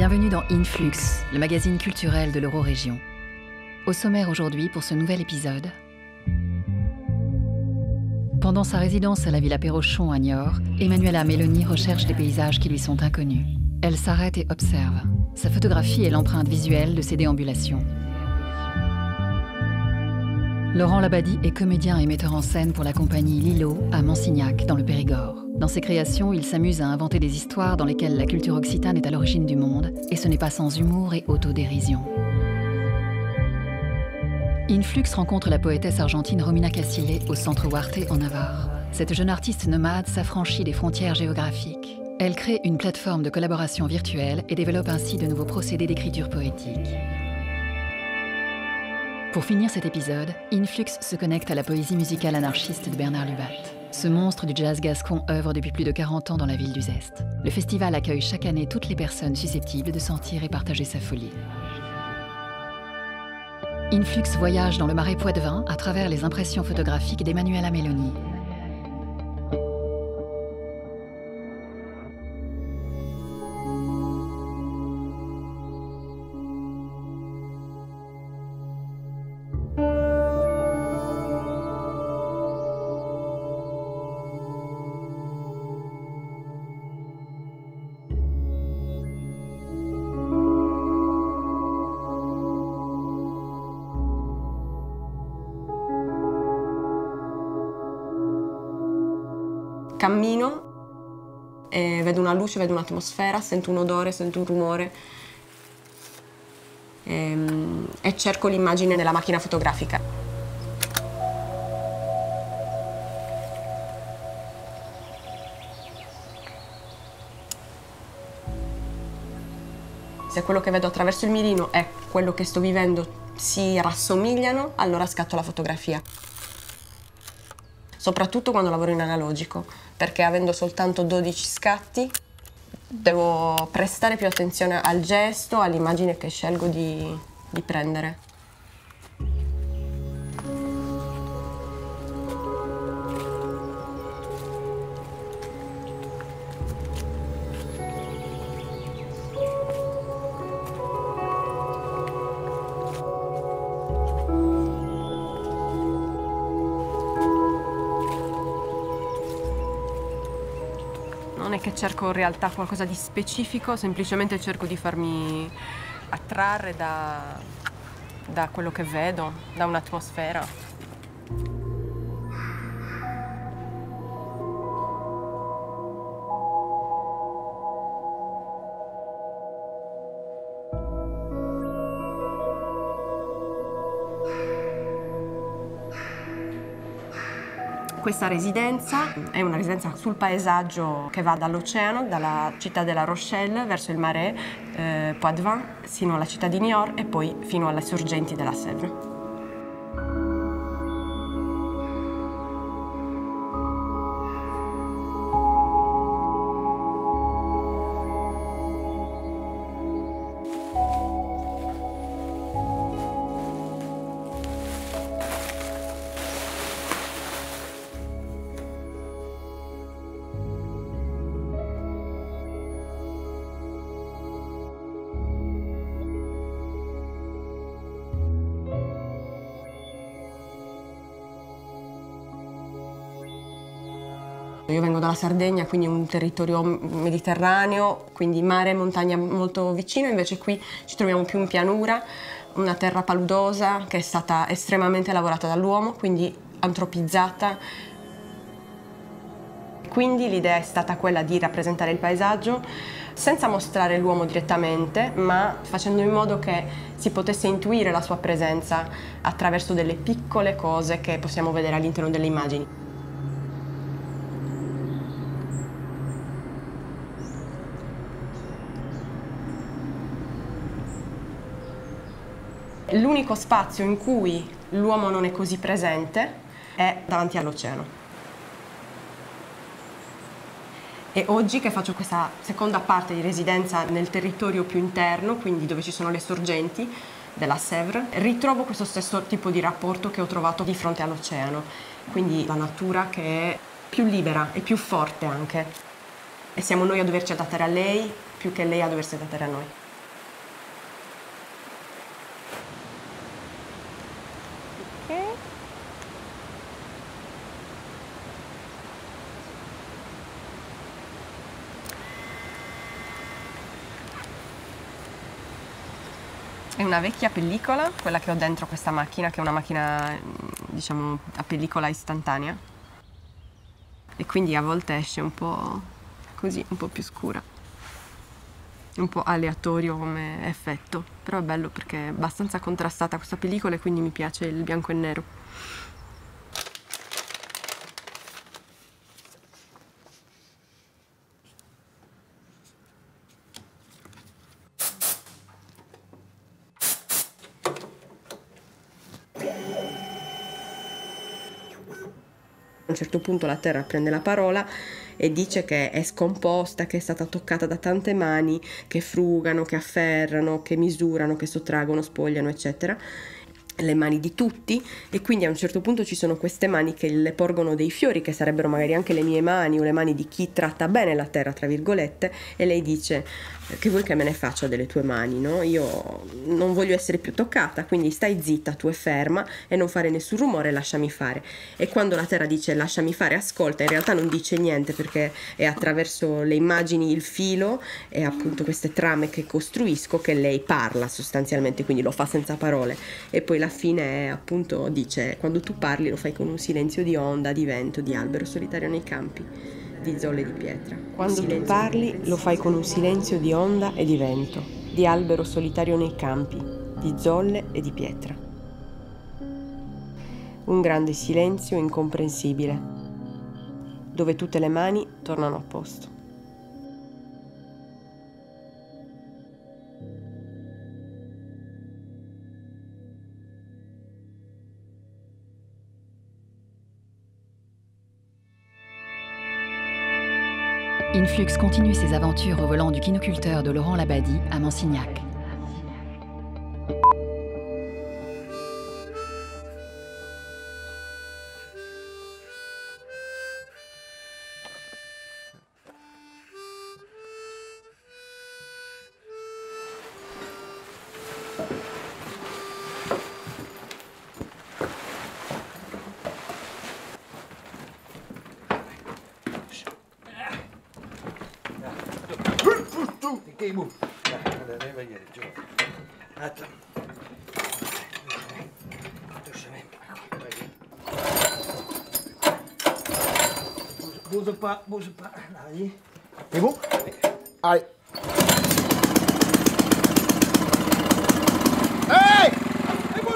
Bienvenue dans Influx, le magazine culturel de l'Eurorégion. Au sommaire aujourd'hui pour ce nouvel épisode. Pendant sa résidence à la Villa Perrochon à Niort, Emanuela Meloni recherche des paysages qui lui sont inconnus. Elle s'arrête et observe. Sa photographie est l'empreinte visuelle de ses déambulations. Laurent Labadie est comédien et metteur en scène pour la compagnie Lilo à Mansignac, dans le Périgord. Dans ses créations, il s'amuse à inventer des histoires dans lesquelles la culture occitane est à l'origine du monde, et ce n'est pas sans humour et autodérision. Influx rencontre la poétesse argentine Romina Cassile au centre Huarte en Navarre. Cette jeune artiste nomade s'affranchit des frontières géographiques. Elle crée une plateforme de collaboration virtuelle et développe ainsi de nouveaux procédés d'écriture poétique. Pour finir cet épisode, Influx se connecte à la poésie musicale anarchiste de Bernard Lubat. Ce monstre du jazz gascon œuvre depuis plus de 40 ans dans la ville d'Uzès. Le festival accueille chaque année toutes les personnes susceptibles de sentir et partager sa folie. Influx voyage dans le Marais Poitevin à travers les impressions photographiques d'Emanuela Meloni. Cammino e vedo una luce, vedo un'atmosfera, sento un odore, sento un rumore e cerco l'immagine nella macchina fotografica. Se quello che vedo attraverso il mirino e quello che sto vivendo si rassomigliano, allora scatto la fotografia. Soprattutto quando lavoro in analogico, perché avendo soltanto 12 scatti devo prestare più attenzione al gesto, all'immagine che scelgo di prendere. Non è che cerco in realtà qualcosa di specifico, semplicemente cerco di farmi attrarre da quello che vedo, da un'atmosfera. Questa residenza è una residenza sul paesaggio che va dall'oceano, dalla città della Rochelle verso il Marais Poitevin, fino alla città di Niort e poi fino alle sorgenti della Sèvre. Io vengo dalla Sardegna, quindi un territorio mediterraneo, quindi mare e montagna molto vicino, invece qui ci troviamo più in pianura, una terra paludosa che è stata estremamente lavorata dall'uomo, quindi antropizzata. Quindi l'idea è stata quella di rappresentare il paesaggio senza mostrare l'uomo direttamente, ma facendo in modo che si potesse intuire la sua presenza attraverso delle piccole cose che possiamo vedere all'interno delle immagini. L'unico spazio in cui l'uomo non è così presente è davanti all'oceano. E oggi che faccio questa seconda parte di residenza nel territorio più interno, quindi dove ci sono le sorgenti della Sèvre, ritrovo questo stesso tipo di rapporto che ho trovato di fronte all'oceano. Quindi la natura che è più libera e più forte anche. E siamo noi a doverci adattare a lei più che lei a doversi adattare a noi. È una vecchia pellicola, quella che ho dentro questa macchina, che è una macchina, diciamo, a pellicola istantanea. E quindi a volte esce un po' così, un po' più scura. Un po' aleatorio come effetto, però è bello perché è abbastanza contrastata questa pellicola e quindi mi piace il bianco e nero. A un certo punto la Terra prende la parola e dice che è scomposta, che è stata toccata da tante mani che frugano, che afferrano, che misurano, che sottraggono, spogliano, eccetera. Le mani di tutti, e quindi a un certo punto ci sono queste mani che le porgono dei fiori, che sarebbero magari anche le mie mani o le mani di chi tratta bene la terra, tra virgolette, e lei dice: che vuoi che me ne faccia delle tue mani, no? Io non voglio essere più toccata, quindi stai zitta, tu, e ferma e non fare nessun rumore, lasciami fare. E quando la terra dice lasciami fare, ascolta, in realtà non dice niente, perché è attraverso le immagini, il filo e appunto queste trame che costruisco che lei parla sostanzialmente, quindi lo fa senza parole. E poi la fine è, appunto, dice: quando tu parli lo fai con un silenzio di onda, di vento, di albero solitario nei campi, di zolle e di pietra. Quando tu parli lo fai con un silenzio di onda e di vento, di albero solitario nei campi, di zolle e di pietra. Un grande silenzio incomprensibile, dove tutte le mani tornano a posto. Influx continue ses aventures au volant du quinoculteur de Laurent Labadie à Mansignac. Bouge pas, allez. C'est bon? Allez. Hey! C'est bon.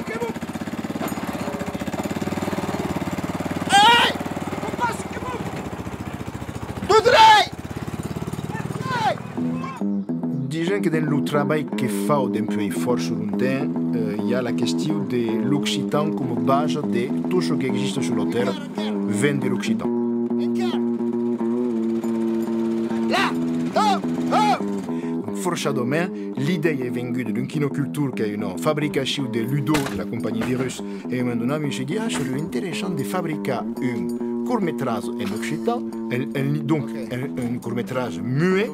Hey! C'est bon. Tudo bem? Disons que dans le travail que fait d'un peu fort sur un terrain, il y a la question de l'occitan comme base de tout ce qui existe sur la terre vient de l'occitan. Forchadament, l'idée est venue d'une quinoculture qui est une fabrication de Ludo de la compagnie Virus. Et maintenant, je me suis dit, c'est intéressant de fabriquer un court-métrage en occitan, donc un court-métrage muet,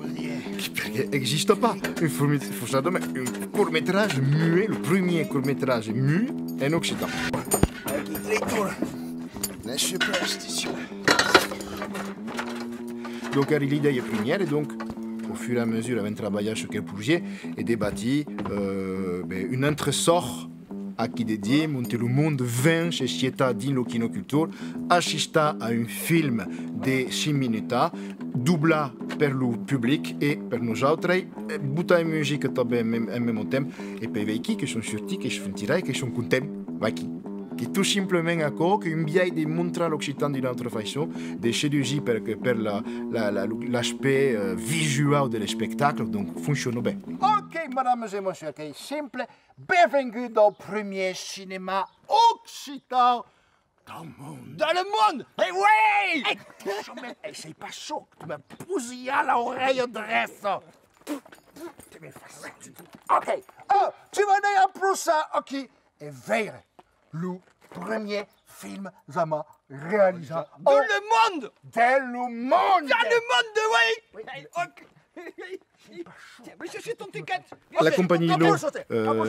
qui n'existe pas. Forchadament, un court-métrage muet, le premier court-métrage muet en occitan. Donc, l'idée est première, et donc, au fur et à mesure, avec un travail sur quel projet, et débattu un entresort à qui dédié, monter le monde 20 chez Chieta dans le quinoculture, assister à un film de 6 minutes, doublé pour le public et pour nous autres, bouter une musique en même temps, et puis veiki qui sont sortis, qui sont tirés, qui sont contents, qui tout simplement à quoi qu'une biais de montrer l'occitan d'une autre façon, de séduire per l'aspect visuel du spectacle, donc fonctionne bien. Ok, mesdames et messieurs, ok, simple. Bienvenue dans le premier cinéma occitan dans le monde. Dans le monde? Eh oui! Hey, c'est pas chaud, tu me pousilles à l'oreille dresse. Ok, tu vas dire pour ça, ok, et vers le premier film vraiment réalisé. Dans le monde! Dans le monde! Dans le monde, oui! La compagnie Lo,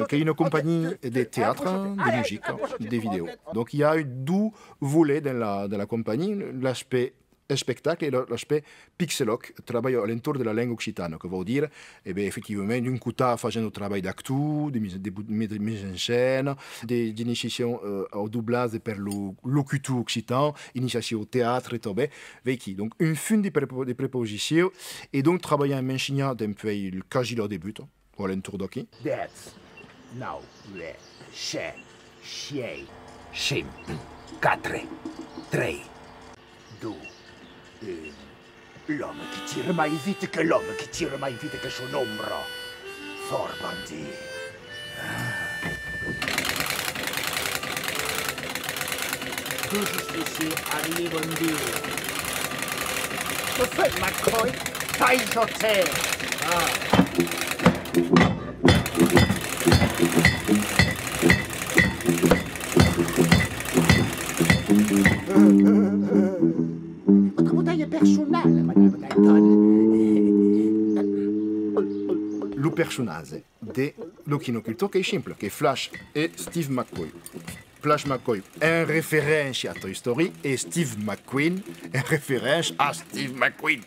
qui est une compagnie de théâtre, de musique, de vidéos. Donc il y a eu deux volets dans la compagnie, l'aspect spectacle et l'aspect pixeloc, travail alentour de la langue occitane, que veut dire, effectivement, d'un côté, faisant un travail d'actu, de mise en scène, d'initiation au doublage per le locuteur occitan, initiation au théâtre et tout, donc une fin de prépositions, et donc travailler en menchina d'un peu le cagilo début, ou alentour d'oki. That's now le che, chiei, scim, 4, 3, 2, l'homme qui tire mai vite que l'homme qui tire mai vite que son ombre. Fort bandit. Tout ici arrive un Dieu. Le fait McCoy, taille jeté. Le personnage de l'Ochinocultor qui est simple, qui est Flash et Steve McCoy. Flash McCoy est une référence à Toy Story et Steve McQueen est une référence à Steve McQueen.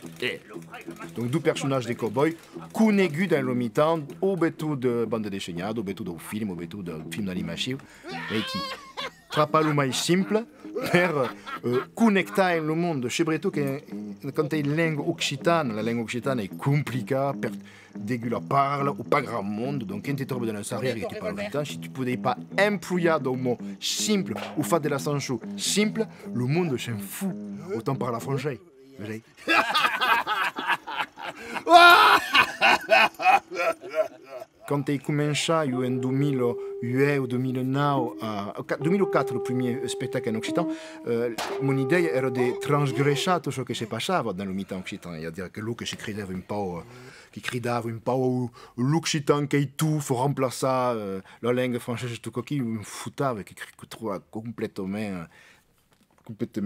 Donc deux personnages de cowboys connus dans le mi-temps au bétou de bande dessinée, au bétou de film, au bétou de film d'animation, et qui travaillent le plus simple pour connecter le monde. C'est vrai que quand tu as une langue occitane, la langue occitane est compliquée, dès que tu parles, ou pas grand monde. Donc quand tu te trouves dans un arrière et tu parles occitan, si tu ne peux pas employer des mots simples ou faire de la sancho simple, le monde s'en fout. Autant parler français. Quand tu commences en 2008 ou 2004, le premier spectacle en occitan, mon idée era de transgresser tout ce qui se passait dans le mi-temps occitan. C'est-à-dire que lui qui s'écrivait un peu l'occitan qui est tout, il faut remplacer la langue française tout coquille, me foutait, qui trouve complètement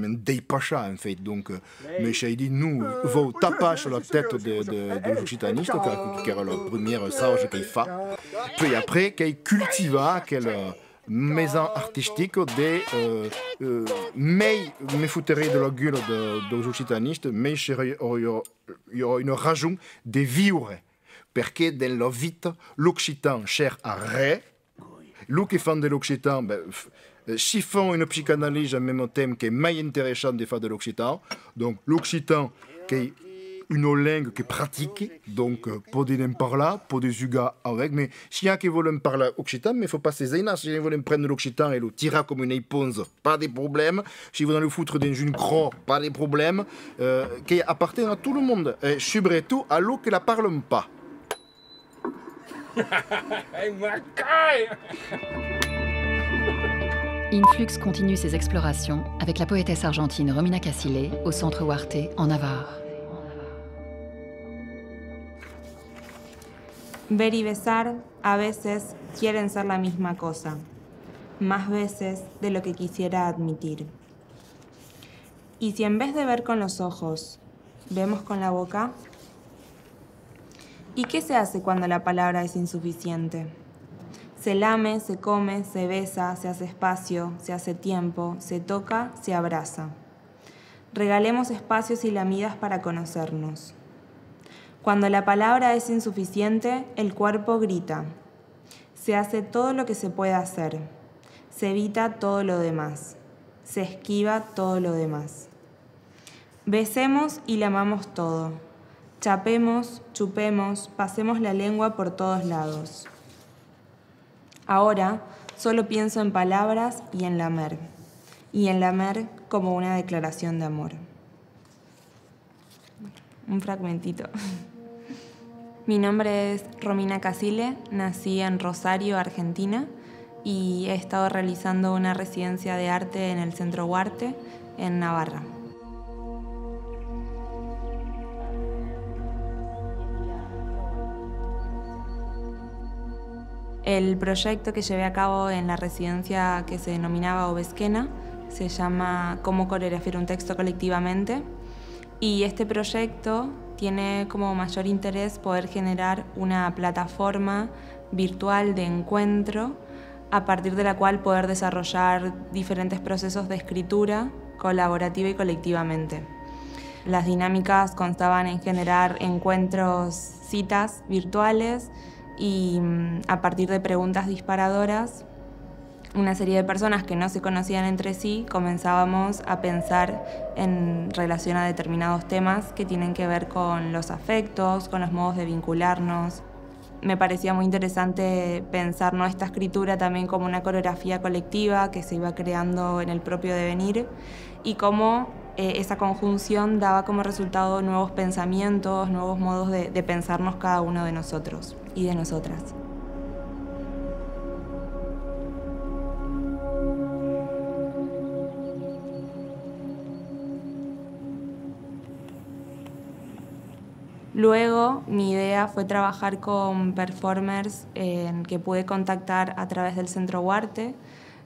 dépassé en fait. Donc, mais j'ai dit, nous, vous taper sur la tête des occitanistes, qui era la première sage qu'il fait. Puis après, qu'il cultiva quelle maison artistique de me foutrait de la gueule des occitanistes, mais il y aura une raison de vivre. Parce que dans la vie, l'occitan cherche à ré. Lui qui fait de l'occitan, s'ils font une psychanalyse en même temps qui est plus intéressant de faire de l'occitan, donc l'occitan qui est une langue qui est pratique, donc pas de parler, pas de juger avec, mais s'il y a qui veulent parler occitan, mais il ne faut pas se gêner, si ils veulent prendre l'occitan et le tirer comme une éponge, pas de problème, si vous voulez le foutre dans une croix, pas de problème, qui appartient à tout le monde, et surtout à ceux qui ne la parlent pas. Influx continue ses explorations avec la poétesse argentine Romina Cassile au centre Huarte en Navarre. Ver y besar a veces quieren ser la misma cosa, más veces de lo que quisiera admitir. ¿Y si en vez de ver con los ojos, vemos con la boca? ¿Y qué se hace cuando la palabra es insuficiente? Se lame, se come, se besa, se hace espacio, se hace tiempo, se toca, se abraza. Regalemos espacios y lamidas para conocernos. Cuando la palabra es insuficiente, el cuerpo grita. Se hace todo lo que se puede hacer. Se evita todo lo demás. Se esquiva todo lo demás. Besemos y lamamos todo. Chapemos, chupemos, pasemos la lengua por todos lados. Ahora solo pienso en palabras y en lamer como una declaración de amor. Un fragmentito. Mi nombre es Romina Cassile, nací en Rosario, Argentina, y he estado realizando una residencia de arte en el Centro Huarte, en Navarra. El proyecto que llevé a cabo en la residencia que se denominaba Obesquena se llama Cómo coreografiar un texto colectivamente, y este proyecto tiene como mayor interés poder generar una plataforma virtual de encuentro a partir de la cual poder desarrollar diferentes procesos de escritura colaborativa y colectivamente. Las dinámicas constaban en generar encuentros, citas virtuales y a partir de preguntas disparadoras, una serie de personas que no se conocían entre sí comenzábamos a pensar en relación a determinados temas que tienen que ver con los afectos, con los modos de vincularnos. Me parecía muy interesante pensar, ¿no?, esta escritura también como una coreografía colectiva que se iba creando en el propio devenir y cómo esa conjunción daba como resultado nuevos pensamientos, nuevos modos de pensarnos cada uno de nosotros y de nosotras. Luego, mi idea fue trabajar con performers que pude contactar a través del Centro Huarte.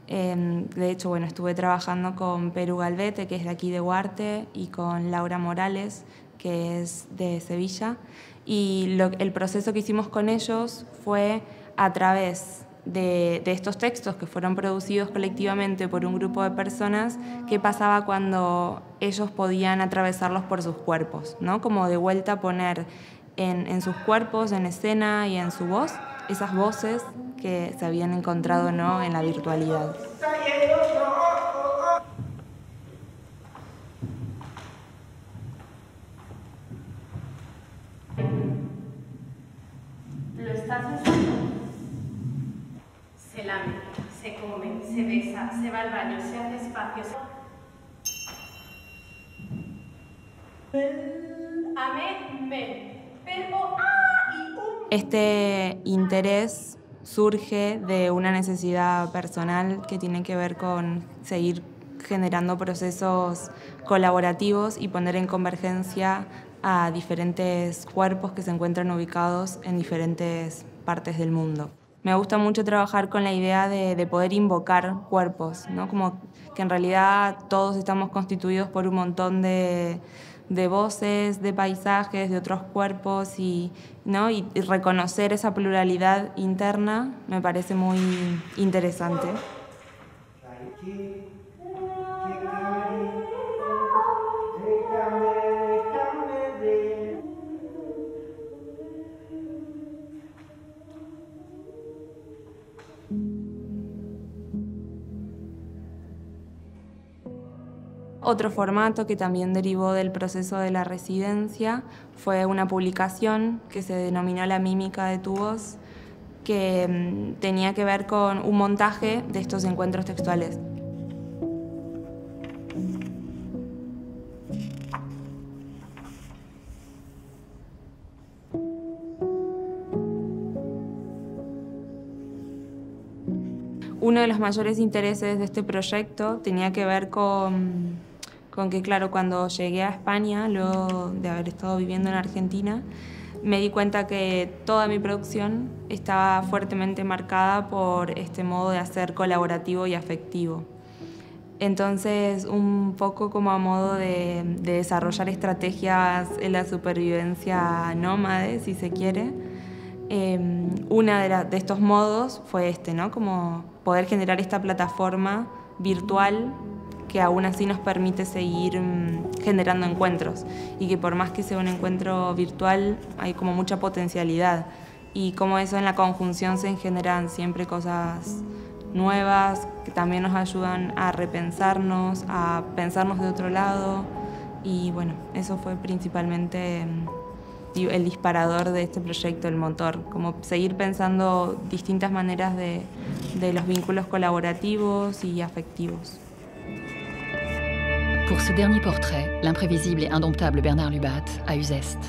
De hecho, bueno, estuve trabajando con Perú Galvete, que es de aquí de Huarte, y con Laura Morales, que es de Sevilla. Y el proceso que hicimos con ellos fue a través de estos textos que fueron producidos colectivamente por un grupo de personas, qué pasaba cuando ellos podían atravesarlos por sus cuerpos, ¿no? Como de vuelta poner en sus cuerpos, en escena y en su voz, esas voces que se habían encontrado, ¿no?, en la virtualidad. ¿Lo estás usando? Se lame, se come, se besa, se va al baño, se hace espacio. Este interés surge de una necesidad personal que tiene que ver con seguir generando procesos colaborativos y poner en convergencia a diferentes cuerpos que se encuentran ubicados en diferentes partes del mundo. Me gusta mucho trabajar con la idea de poder invocar cuerpos, ¿no? Como que en realidad todos estamos constituidos por un montón de voces, de paisajes, de otros cuerpos ¿no? y reconocer esa pluralidad interna me parece muy interesante. Otro formato que también derivó del proceso de la residencia fue una publicación que se denominó La mímica de tu voz, que tenía que ver con un montaje de estos encuentros textuales. Uno de los mayores intereses de este proyecto tenía que ver con que, claro, cuando llegué a España, luego de haber estado viviendo en Argentina, me di cuenta que toda mi producción estaba fuertemente marcada por este modo de hacer colaborativo y afectivo. Entonces, un poco como a modo de desarrollar estrategias en la supervivencia nómade, si se quiere, uno de estos modos fue ¿no? Como poder generar esta plataforma virtual que aún así nos permite seguir generando encuentros y que por más que sea un encuentro virtual hay como mucha potencialidad y como eso en la conjunción se generan siempre cosas nuevas que también nos ayudan a repensarnos, a pensarnos de otro lado y bueno, eso fue principalmente el disparador de este proyecto, el motor, como seguir pensando distintas maneras de los vínculos colaborativos y afectivos. Pour ce dernier portrait, l'imprévisible et indomptable Bernard Lubat à Uzeste.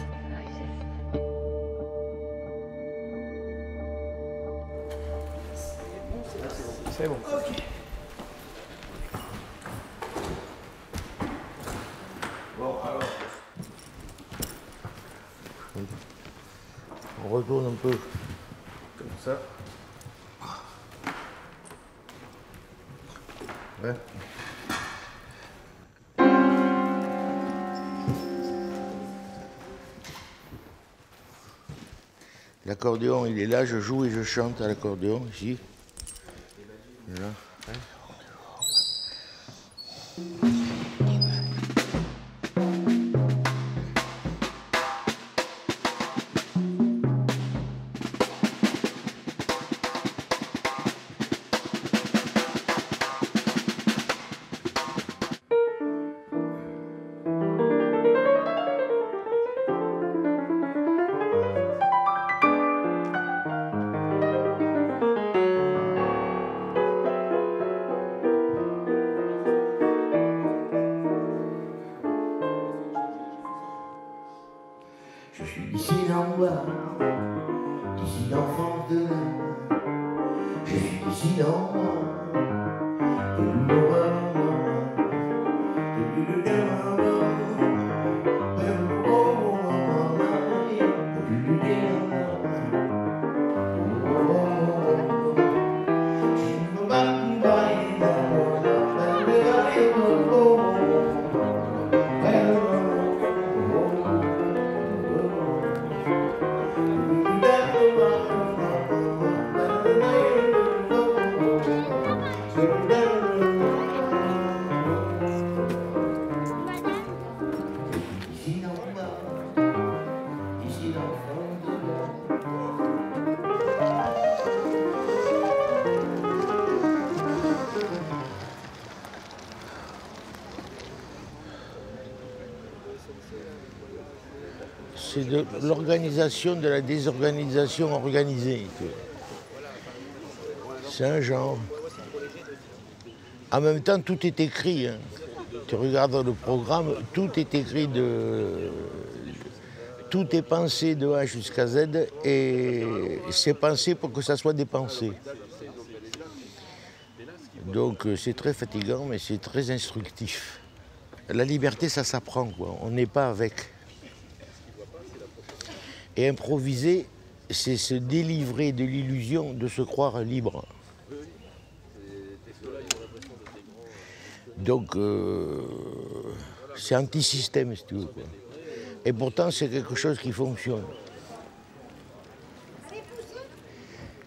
C'est bon. Ok. Bon, alors. On retourne un peu comme ça. Ouais. L'accordéon, il est là, je joue et je chante à l'accordéon, ici. Voilà. Je suis dissident bas, dissident France de l'Inde. Je suis dissident C'est de l'organisation de la désorganisation organisée. C'est un genre. En même temps, tout est écrit. Hein. Tu regardes le programme, tout est écrit tout est pensé de A jusqu'à Z et c'est pensé pour que ça soit dépensé. Donc c'est très fatigant, mais c'est très instructif. La liberté, ça s'apprend, quoi. On n'est pas avec. Et improviser, c'est se délivrer de l'illusion de se croire libre. Donc, c'est anti-système, si tu veux, quoi. Et pourtant, c'est quelque chose qui fonctionne.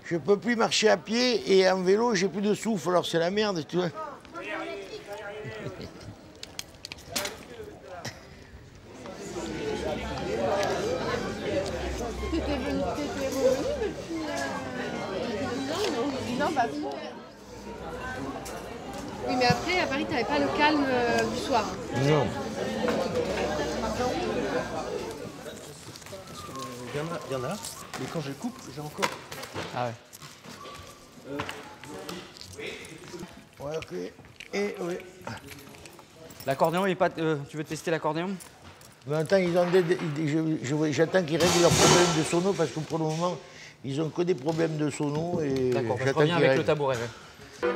Je ne peux plus marcher à pied et en vélo, j'ai plus de souffle, alors c'est la merde, tu vois. Oui, mais après, à Paris, tu n'avais pas le calme du soir. Non. Il y en a, mais quand je coupe, j'ai encore. Ah ouais. Ouais, ok. Et oui. L'accordéon, il est pas. Tu veux tester l'accordéon? Mais attends, j'attends qu'ils règlent leurs problèmes de sono parce que pour le moment, ils ont que des problèmes de sono et. D'accord, je reviens avec le tabouret. Ouais.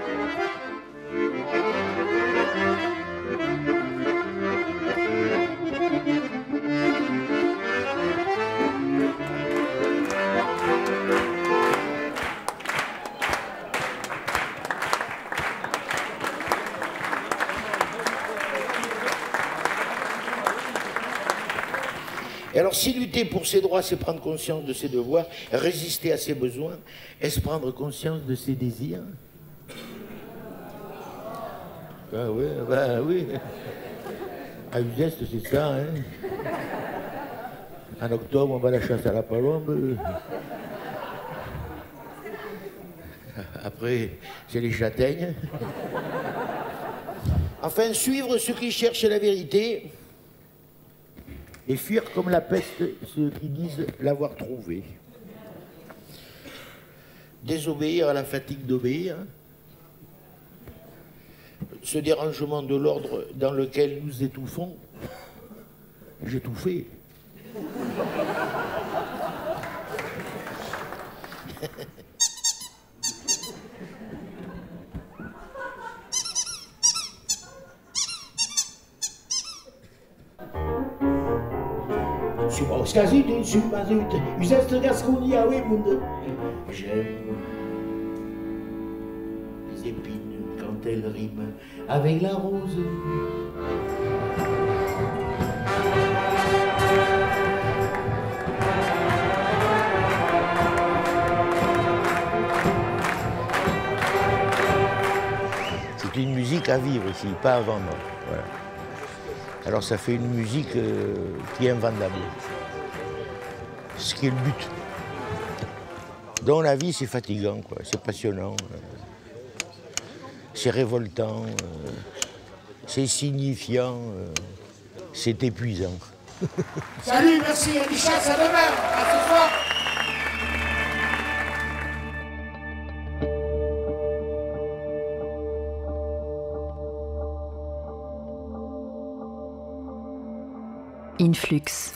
Et alors, si lutter pour ses droits, c'est prendre conscience de ses devoirs, résister à ses besoins, est-ce prendre conscience de ses désirs? Ah oui, bah oui. À Uzès, c'est ça, hein. En octobre, on va à la chasse à la palombe. Après, c'est les châtaignes. Enfin, suivre ceux qui cherchent la vérité et fuir comme la peste ceux qui disent l'avoir trouvée. Désobéir à la fatigue d'obéir, ce dérangement de l'ordre dans lequel nous étouffons, j'ai tout fait. J'aime les épines quand elles riment avec la rose. C'est une musique à vivre ici, pas à vendre. Voilà. Alors ça fait une musique qui est invendable. Ce qui est le but. Dans la vie, c'est fatigant, quoi. C'est passionnant, c'est révoltant, c'est signifiant, c'est épuisant. Salut, merci, Michel, à demain, à ce soir. Influx.